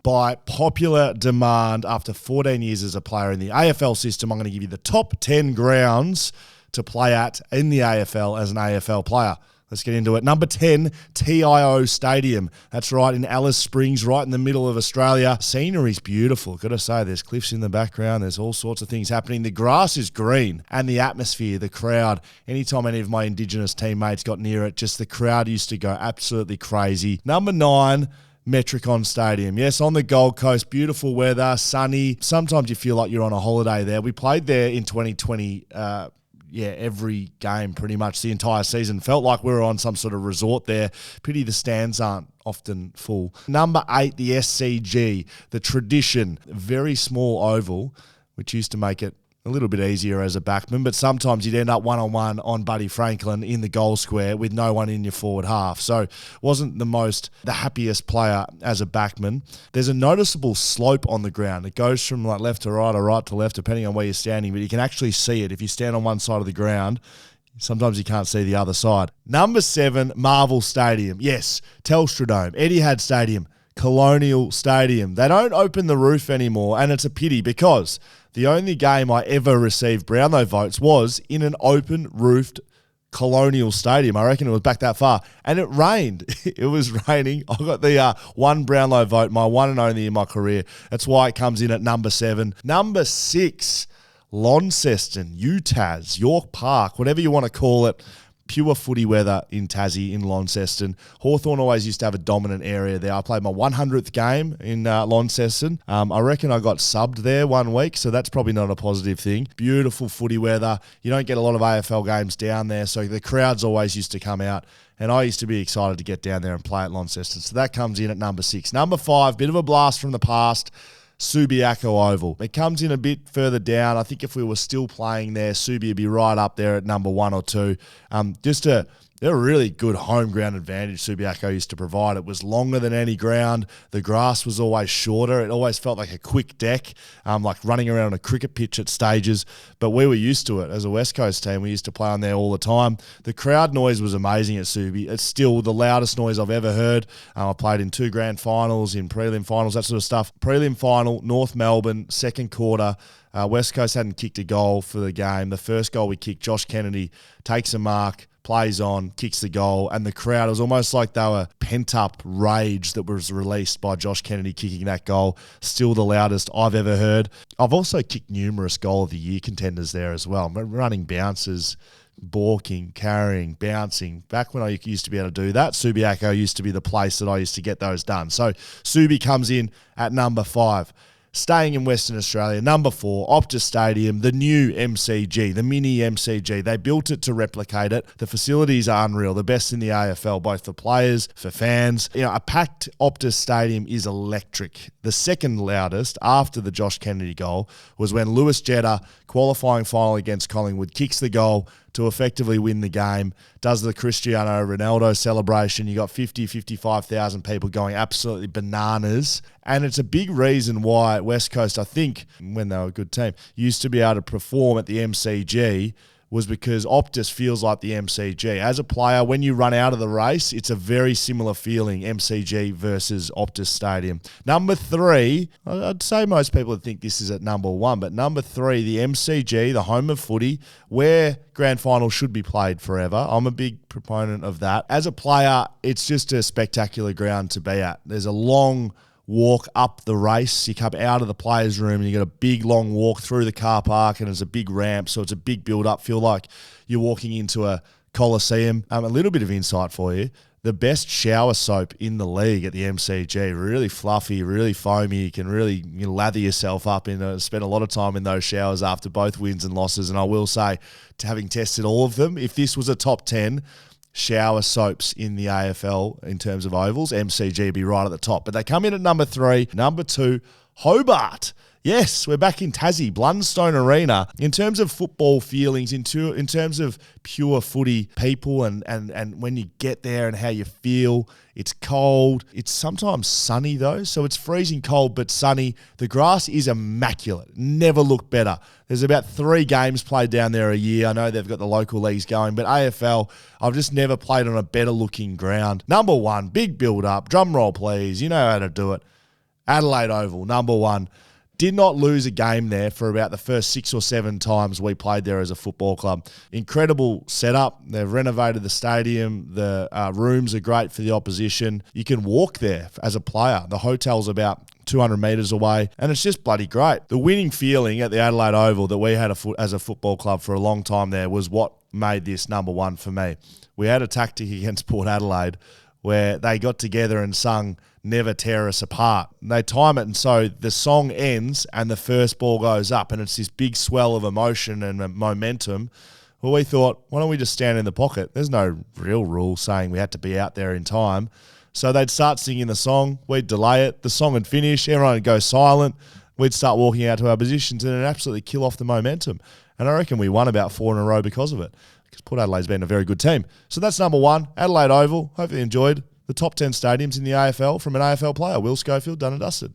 by popular demand, after 14 years as a player in the AFL system, I'm going to give you the top 10 grounds to play at in the AFL as an AFL player. Let's get into it. Number 10, TIO Stadium. That's right, in Alice Springs, right in the middle of Australia. Scenery's beautiful. Got to say, there's cliffs in the background. There's all sorts of things happening. The grass is green, and the atmosphere, the crowd. Anytime any of my Indigenous teammates got near it, just the crowd used to go absolutely crazy. Number 9, Metricon Stadium. Yes, on the Gold Coast, beautiful weather, sunny. Sometimes you feel like you're on a holiday there. We played there in 2020, every game pretty much the entire season. Felt like we were on some sort of resort there. Pity the stands aren't often full. Number 8, the SCG, the Tradition, very small oval, which used to make it a little bit easier as a backman, but sometimes you'd end up one-on-one on Buddy Franklin in the goal square with no one in your forward half. So wasn't the happiest player as a backman. There's a noticeable slope on the ground. It goes from like left to right or right to left, depending on where you're standing, but you can actually see it. If you stand on one side of the ground, sometimes you can't see the other side. Number 7, Marvel Stadium. Yes, Telstra Dome, Etihad Stadium, Colonial Stadium. They don't open the roof anymore, and it's a pity because the only game I ever received Brownlow votes was in an open-roofed Colonial Stadium. I reckon it was back that far. And it rained. It was raining. I got the one Brownlow vote, my one and only in my career. That's why it comes in at number 7. Number 6, Launceston, UTAS, York Park, whatever you want to call it. Pure footy weather in Tassie, in Launceston. Hawthorn always used to have a dominant area there. I played my 100th game in Launceston. I reckon I got subbed there one week, so that's probably not a positive thing. Beautiful footy weather. You don't get a lot of AFL games down there, so the crowds always used to come out, and I used to be excited to get down there and play at Launceston. So that comes in at number 6. Number 5, bit of a blast from the past, Subiaco Oval. It comes in a bit further down. I think if we were still playing there, Subi would be right up there at number 1 or 2. They're a really good home ground advantage Subiaco used to provide. It was longer than any ground. The grass was always shorter. It always felt like a quick deck, like running around on a cricket pitch at stages. But we were used to it as a West Coast team. We used to play on there all the time. The crowd noise was amazing at Subi. It's still the loudest noise I've ever heard. I played in 2 grand finals, in prelim finals, that sort of stuff. Prelim final, North Melbourne, second quarter. West Coast hadn't kicked a goal for the game. The first goal we kicked, Josh Kennedy takes a mark, plays on, kicks the goal, and the crowd, it was almost like they were pent-up rage that was released by Josh Kennedy kicking that goal. Still the loudest I've ever heard. I've also kicked numerous Goal of the Year contenders there as well. I'm running bounces, balking, carrying, bouncing. Back when I used to be able to do that, Subiaco used to be the place that I used to get those done. So Subi comes in at number 5. Staying in Western Australia, number 4, Optus Stadium, the new MCG, the mini MCG. They built it to replicate it. The facilities are unreal, the best in the AFL, both for players, for fans. A packed Optus Stadium is electric. The second loudest after the Josh Kennedy goal was when Lewis Jetta, qualifying final against Collingwood, kicks the goal to effectively win the game, does the Cristiano Ronaldo celebration. You got 55,000 people going absolutely bananas. And it's a big reason why West Coast, I think, when they were a good team, used to be able to perform at the MCG, was because Optus feels like the MCG. As a player, when you run out of the race, it's a very similar feeling, MCG versus Optus Stadium. Number 3, I'd say most people would think this is at number 1, but number 3, the MCG, the home of footy, where grand final should be played forever. I'm a big proponent of that. As a player, it's just a spectacular ground to be at. There's a long walk up the race. You come out of the players' room and you got a big long walk through the car park, and there's a big ramp, so it's a big build up. Feel like you're walking into a coliseum. A little bit of insight for you. The best shower soap in the league at the MCG, really fluffy, really foamy. You can really lather yourself up in spend a lot of time in those showers after both wins and losses. And I will say, having tested all of them, if this was a top 10 shower soaps in the AFL in terms of ovals, MCG be right at the top. But they come in at number 3. Number 2, Hobart. Yes, we're back in Tassie, Blundstone Arena. In terms of football feelings, in terms of pure footy people and when you get there and how you feel, it's cold. It's sometimes sunny though, so it's freezing cold but sunny. The grass is immaculate. Never looked better. There's about 3 games played down there a year. I know they've got the local leagues going, but AFL, I've just never played on a better looking ground. Number 1, big build up. Drum roll please. You know how to do it. Adelaide Oval, number 1. Did not lose a game there for about the first 6 or 7 times we played there as a football club. Incredible setup. They've renovated the stadium. The rooms are great for the opposition. You can walk there as a player. The hotel's about 200 metres away, and it's just bloody great. The winning feeling at the Adelaide Oval that we had as a football club for a long time there was what made this number 1 for me. We had a tactic against Port Adelaide where they got together and sung Never Tear Us Apart. And they time it, and so the song ends and the first ball goes up, and it's this big swell of emotion and momentum. Well, we thought, why don't we just stand in the pocket? There's no real rule saying we had to be out there in time. So they'd start singing the song, we'd delay it, the song would finish, everyone would go silent, we'd start walking out to our positions, and it'd absolutely kill off the momentum. And I reckon we won about 4 in a row because of it, because Port Adelaide's been a very good team. So that's number 1, Adelaide Oval. Hopefully you enjoyed the top 10 stadiums in the AFL from an AFL player. Will Schofield, done and dusted.